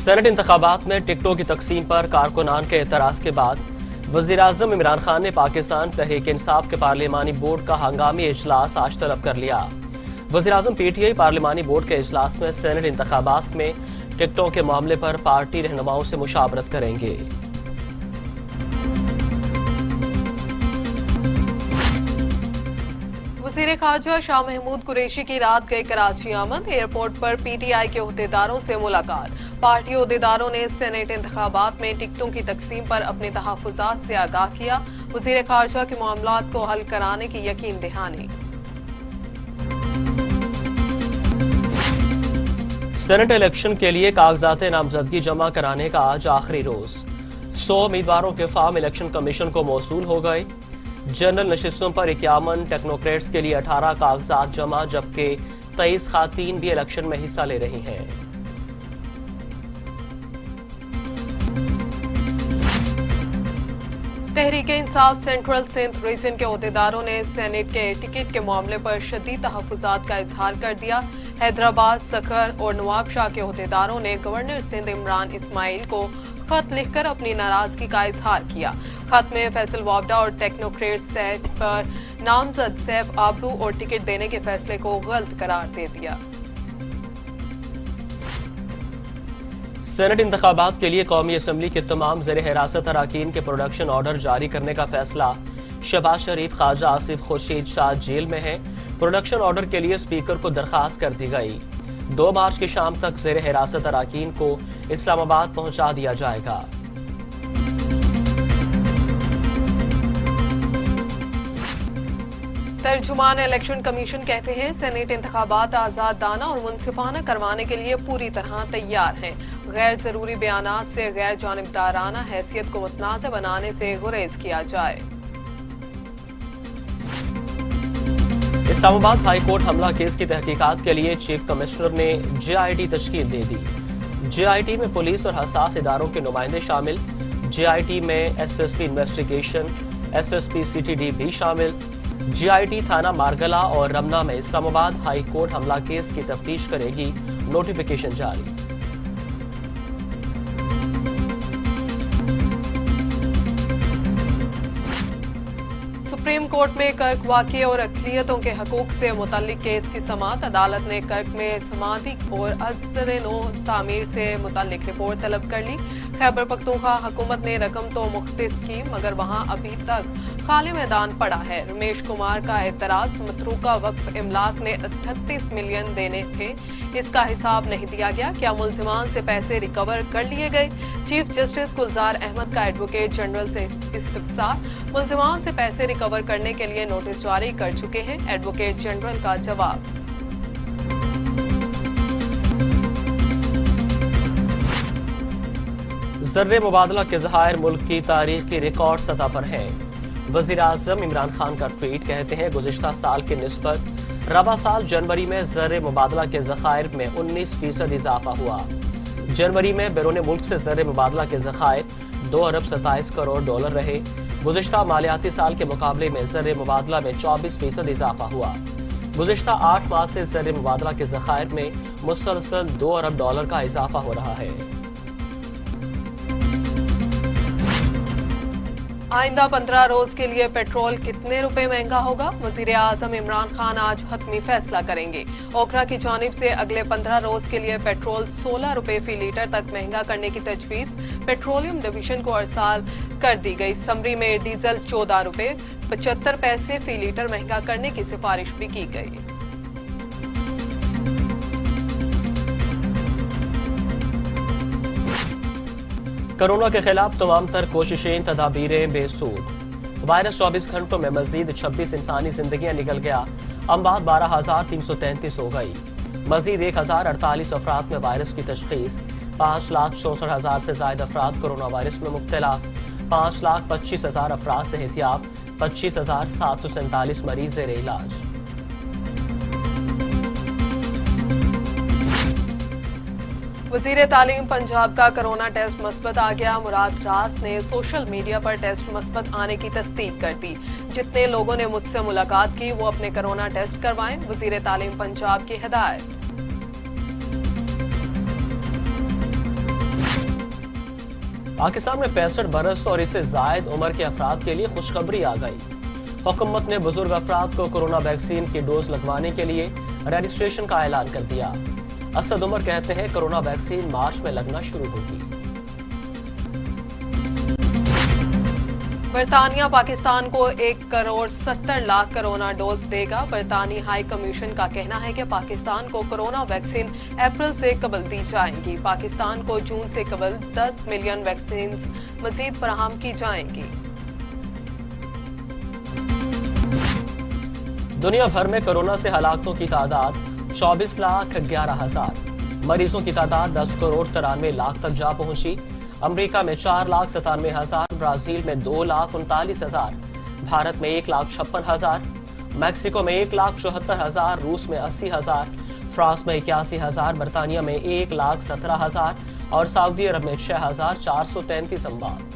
Senate इंतखाबात में टिकटों की तकसीम पर कारकुनान के एतराज के बाद वज़ीर-ए-आज़म इमरान खान ने पाकिस्तान तहरीक-ए-इंसाफ के पार्लिमानी बोर्ड का हंगामी इजलास आज तलब कर लिया। वज़ीर-ए-आज़म पीटीआई पार्लिमानी बोर्ड के इजलास में सेनेट इंतखाबात में टिकटों के मामले पर पार्टी रहनुमाओं से मुशावरत करेंगे। वज़ीर ख़ारजा शाह महमूद कुरैशी की रात गए कराची आमद। एयरपोर्ट पर पीटीआई के ओहदेदारों से मुलाकात। पार्टी ओहदेदारों ने सेनेट इंतखाबात में टिकटों की तकसीम पर अपने तहफ़्फ़ुज़ात से आगाह किया। वज़ीर ख़ारजा के मामलात को हल कराने की यकीन दहानी। सेनेट इलेक्शन के लिए कागजात नामजदगी जमा कराने का आज आखिरी रोज। 100 उम्मीदवारों के फॉर्म इलेक्शन कमीशन को मौसूल हो गए। जनरल नशिस्तों पर 51 टेक्नोक्रेट्स के लिए 18 कागजात जमा, जबकि 23 खातीन भी इलेक्शन में हिस्सा ले रही हैं। तहरीक-ए-इंसाफ सेंट्रल सिंध रीजन के ओहदेदारों ने सेनेट के टिकट के मामले पर शदीद तहफ़्फ़ुज़ात का इजहार कर दिया। हैदराबाद, सखर और नवाबशाह के ओहदेदारों ने गवर्नर सिंध इमरान इस्माइल को खत लिखकर अपनी नाराजगी का इजहार किया। खत में फैसल वावडा और टेक्नोक्रेट सेट पर नामजद सैफ आबदू और टिकट देने के फैसले को गलत करार दे दिया। सेनेट इंतखाबात के लिए कौमी असम्बली के तमाम ज़ेर हिरासत अरकान के प्रोडक्शन ऑर्डर जारी करने का फैसला। शहबाज शरीफ, ख्वाजा आसिफ खुर्शीद शाह जेल में है। प्रोडक्शन ऑर्डर के लिए स्पीकर को दरखास्त कर दी गई। 2 मार्च की शाम तक ज़ेर हिरासत अरकान को इस्लामाबाद पहुंचा दिया जाएगा। तर्जुमान इलेक्शन कमीशन कहते हैं सेनेट इंतखाबात आजादाना और मुनसिफाना करवाने के लिए पूरी तरह तैयार हैं। गैर जरूरी बयानात से गैर जानिबदाराना हैसियत को मुतनाज़ बनाने से गुरेज किया जाए। इस्लामाबाद हाई कोर्ट हमला केस की तहकीकात के लिए चीफ कमिश्नर ने जेआईटी तश्कील दे दी। जेआईटी में पुलिस और हसास इदारों के नुमाइंदे शामिल। जेआईटी में एसएसपी इन्वेस्टिगेशन, एसएसपी सीटीडी भी शामिल। जेआईटी थाना मारगला और रमना में इस्लामाबाद हाई कोर्ट हमला केस की तफ्तीश करेगी। नोटिफिकेशन जारी। सुप्रीम कोर्ट में कर्क वाक़े और अक़लियतों के हकूक़ से मुतल्लिक केस की समाअत। अदालत ने कर्क में समाती और अज़्र-ए-नौ तामीर से मुतल्लिक रिपोर्ट तलब कर ली। खैबर पख्तूनख्वा हुकूमत ने रकम तो मुख्तस की, मगर वहाँ अभी तक खाली मैदान पड़ा है। रमेश कुमार का एतराज, मतरूका वक्फ इमलाक ने 38 मिलियन देने थे, इसका हिसाब नहीं दिया गया। क्या मुल्जिमान से पैसे रिकवर कर लिए गए? चीफ जस्टिस गुलजार अहमद का एडवोकेट जनरल से इस्तफसार। मुल्जिमान से पैसे रिकवर करने के लिए नोटिस जारी कर चुके हैं। एडवोकेट जनरल का जवाब। ज़र्रे मुबादला के ज़खायर मुल्क की तारीख की रिकॉर्ड सतह पर हैं। वज़ीर-ए-आज़म इमरान खान का ट्वीट, कहते हैं गुज़िश्ता साल की निस्बत रवा साल जनवरी में ज़र्रे मुबादला के ज़खायर में 19% इजाफा हुआ। जनवरी में बैरून मुल्क से ज़र्रे मुबादला के ज़खायर 2 अरब 27 करोड़ डॉलर रहे। गुज़िश्ता मालियाती साल के मुकाबले में ज़र्रे मुबादला में 24% इजाफा हुआ। गुज़िश्ता 8 माह से ज़र्रे मुबादला के ज़खायर में मुसलसल 2 अरब डॉलर का इजाफा हो रहा है। आइंदा 15 रोज के लिए पेट्रोल कितने रुपए महंगा होगा? वज़ीर आज़म इमरान खान आज हतमी फैसला करेंगे। ओखरा की जानिब से अगले 15 रोज के लिए पेट्रोल 16 रुपए फी लीटर तक महंगा करने की तजवीज़ पेट्रोलियम डिवीजन को अरसाल कर दी गई। समरी में डीजल 14 रुपए 75 पैसे फी लीटर महंगा करने की सिफारिश भी की गई। कोरोना के खिलाफ तमाम तर कोशिशें तदाबीरें बेसूद। वायरस 24 घंटों में मजीद 26 इंसानी जिंदगियां निकल गया। अमवात 12,333 हो गई। मजीद 1,048 अफराद में वायरस की तशखीस। 5,64,000 से ज्यादा अफराद कोरोना वायरस में मुब्तला। 5,25,000 अफराद से एहतियात। 25,747 मरीज ज़ेर इलाज। वज़ीर तालीम पंजाब का कोरोना टेस्ट मस्बत आ गया। मुराद रास ने सोशल मीडिया पर टेस्ट मस्बत आने की तस्दीक कर दी। जितने लोगों ने मुझसे मुलाकात की वो अपने कोरोना टेस्ट करवाएं। वज़ीर तालीम पंजाब की हिदायत। پاکستان میں 65 برس اور اس سے زائد عمر کے افراد کے لیے خوشخبری آ گئی۔ حکومت نے بزرگ افراد کو کورونا ویکسین کی ڈوز لگوانے کے لیے رجسٹریشن کا اعلان کر دیا۔ اسد عمر کہتے ہیں کورونا ویکسین مارچ میں لگنا شروع ہوگی۔ برطانیہ پاکستان کو 1.70 کروڑ کورونا ڈوز دے گا۔ برطانوی ہائی کمیشن کا کہنا ہے کہ پاکستان کو کورونا ویکسین اپریل سے قبل دی جائیں گی۔ پاکستان کو جون سے قبل 10 ملین ویکسینز مزید فراہم کی جائیں گی۔ دنیا بھر میں کورونا سے ہلاکتوں کی تعداد 24,11,000، مریضوں کی تعداد 10,93,00,000 تک جا پہنچی۔ امریکہ میں 4,97,000، برازیل میں 2,39,000، بھارت میں 1,56,000، میکسیکو میں 1,74,000، روس میں 80,000، فرانس میں 81,000، برطانیہ میں 1,17,000 اور سعودی عرب میں 6,433 اموات۔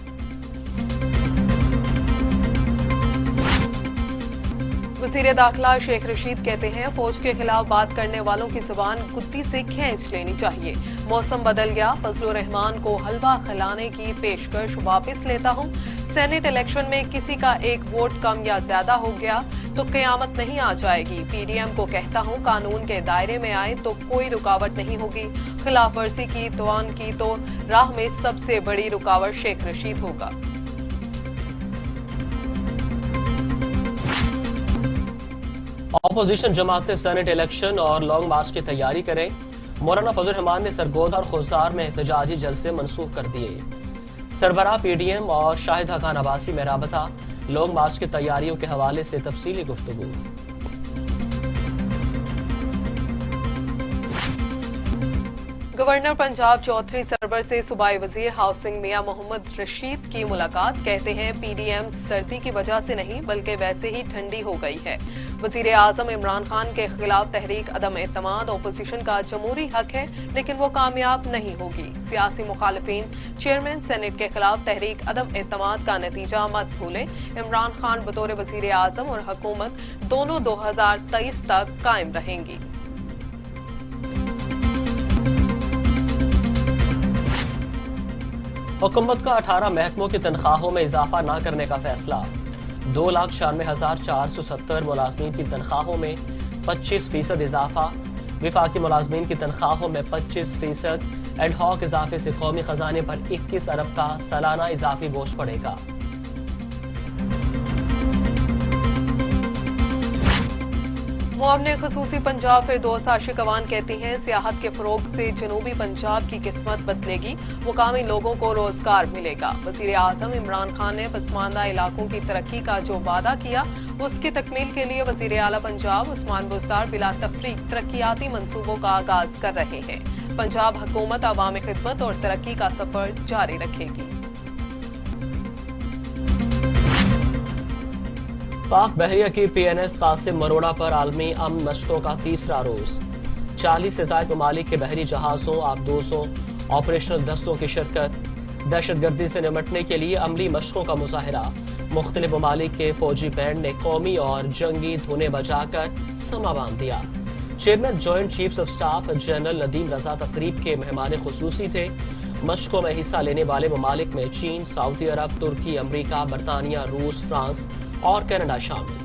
وزیر داخلہ شیخ رشید کہتے ہیں فوج کے خلاف بات کرنے والوں کی زبان گدی سے کھینچ لینی چاہیے۔ موسم بدل گیا، فضل الرحمان کو حلوہ کھلانے کی پیشکش واپس لیتا ہوں۔ سینیٹ الیکشن میں کسی کا ایک ووٹ کم یا زیادہ ہو گیا تو قیامت نہیں آ جائے گی۔ پی ڈی ایم کو کہتا ہوں قانون کے دائرے میں آئے تو کوئی رکاوٹ نہیں ہوگی۔ خلاف ورزی کی توان کی تو راہ میں سب سے بڑی رکاوٹ شیخ رشید ہوگا۔ اپوزیشن جماعتیں سینیٹ الیکشن اور لانگ مارچ کی تیاری کریں۔ مولانا فضل الرحمان نے سرگودا اور خوزار میں احتجاجی جلسے منسوخ کر دیے۔ سربراہ پی ڈی ایم اور شاہد خاقان عباسی میں رابطہ، لانگ مارچ کی تیاریوں کے حوالے سے تفصیلی گفتگو۔ گورنر پنجاب چودھری سرور سے صوبائی وزیر ہاؤسنگ میاں محمد رشید کی ملاقات، کہتے ہیں پی ڈی ایم سردی کی وجہ سے نہیں بلکہ ویسے ہی ٹھنڈی ہو گئی ہے۔ وزیر اعظم عمران خان کے خلاف تحریک عدم اعتماد اپوزیشن کا جمہوری حق ہے لیکن وہ کامیاب نہیں ہوگی۔ سیاسی مخالفین چیئرمین سینیٹ کے خلاف تحریک عدم اعتماد کا نتیجہ مت بھولیں۔ عمران خان بطور وزیر اعظم اور حکومت دونوں 2023 تک قائم رہیں گی۔ حکومت کا 18 محکموں کی تنخواہوں میں اضافہ نہ کرنے کا فیصلہ۔ 2,96,470 ملازمین کی تنخواہوں میں 25% اضافہ۔ وفاقی ملازمین کی تنخواہوں میں 25%۔ ایڈ ہاک اضافے سے قومی خزانے پر 21 ارب کا سالانہ اضافی بوجھ پڑے گا۔ معاون خصوصی پنجاب فردوس عاشق اوان کہتی ہیں سیاحت کے فروغ سے جنوبی پنجاب کی قسمت بدلے گی، مقامی لوگوں کو روزگار ملے گا۔ وزیر اعظم عمران خان نے پسماندہ علاقوں کی ترقی کا جو وعدہ کیا اس کی تکمیل کے لیے وزیر اعلیٰ پنجاب عثمان بزدار بلا تفریق ترقیاتی منصوبوں کا آغاز کر رہے ہیں۔ پنجاب حکومت عوامی خدمت اور ترقی کا سفر جاری رکھے گی۔ پاک بحریہ کی پی این ایس قاسم مروڑا پر عالمی امن مشقوں کا تیسرا روز۔ 40 سے زائد ممالک کے بحری جہازوں، آبدوزوں، آپریشنل دستوں کی شرکت۔ دہشت گردی سے نمٹنے کے لیے عملی مشقوں کا مظاہرہ۔ مختلف ممالک کے فوجی بینڈ نے قومی اور جنگی دھنیں بجا کر سما باندھ دیا۔ Chairman joint chiefs of staff general Nadeem Raza تقریب کے مہمان خصوصی تھے۔ مشقوں میں حصہ لینے والے ممالک میں چین، سعودی عرب، ترکی، امریکہ، برطانیہ، روس، فرانس اور کینیڈا شامل۔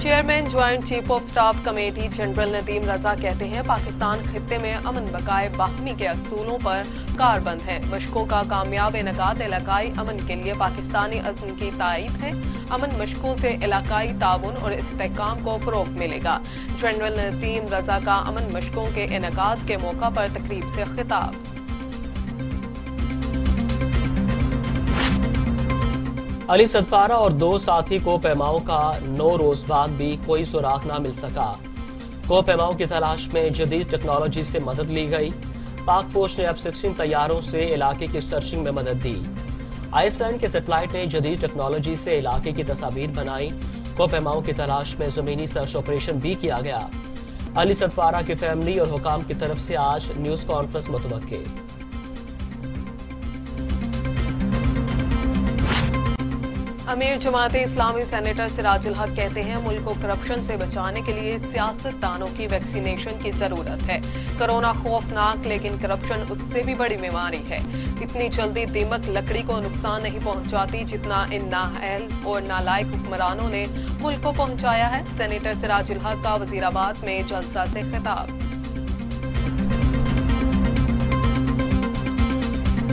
Chairman joint chief of staff committee general Nadeem Raza کہتے ہیں پاکستان خطے میں امن بقائے باہمی کے اصولوں پر کاربند ہے۔ مشقوں کا کامیاب انعقاد علاقائی امن کے لیے پاکستانی عزم کی تائید ہے۔ امن مشقوں سے علاقائی تعاون اور استحکام کو فروغ ملے گا۔ جنرل ندیم رضا کا امن مشقوں کے انعقاد کے موقع پر تقریب سے خطاب۔ علی صدپارہ اور 2 ساتھی کو پیماؤں کا 9 روز بعد بھی کوئی سراغ نہ مل سکا۔ کو پیماؤں کی تلاش میں جدید ٹیکنالوجی سے مدد لی گئی۔ پاک فوج نے F-16 طیاروں سے علاقے کی سرچنگ میں مدد دی۔ آئس لینڈ کے سیٹلائٹ نے جدید ٹیکنالوجی سے علاقے کی تصاویر بنائی۔ کو پیماؤں کی تلاش میں زمینی سرچ آپریشن بھی کیا گیا۔ علی صدپارہ کی فیملی اور حکام کی طرف سے آج نیوز کانفرنس متوقع۔ अमीर जमात इस्लामी सेनेटर सिराजुल हक कहते हैं मुल्क को करप्शन से बचाने के लिए सियासतदानों की वैक्सीनेशन की जरूरत है। कोरोना खौफनाक लेकिन करप्शन उससे भी बड़ी बीमारी है। इतनी जल्दी दीमक लकड़ी को नुकसान नहीं पहुंचाती जितना इन नाअहल और नालायक हुक्मरानों ने मुल्क को पहुंचाया है। सेनेटर सिराजुल हक का वजीराबाद में जलसा से खिताब।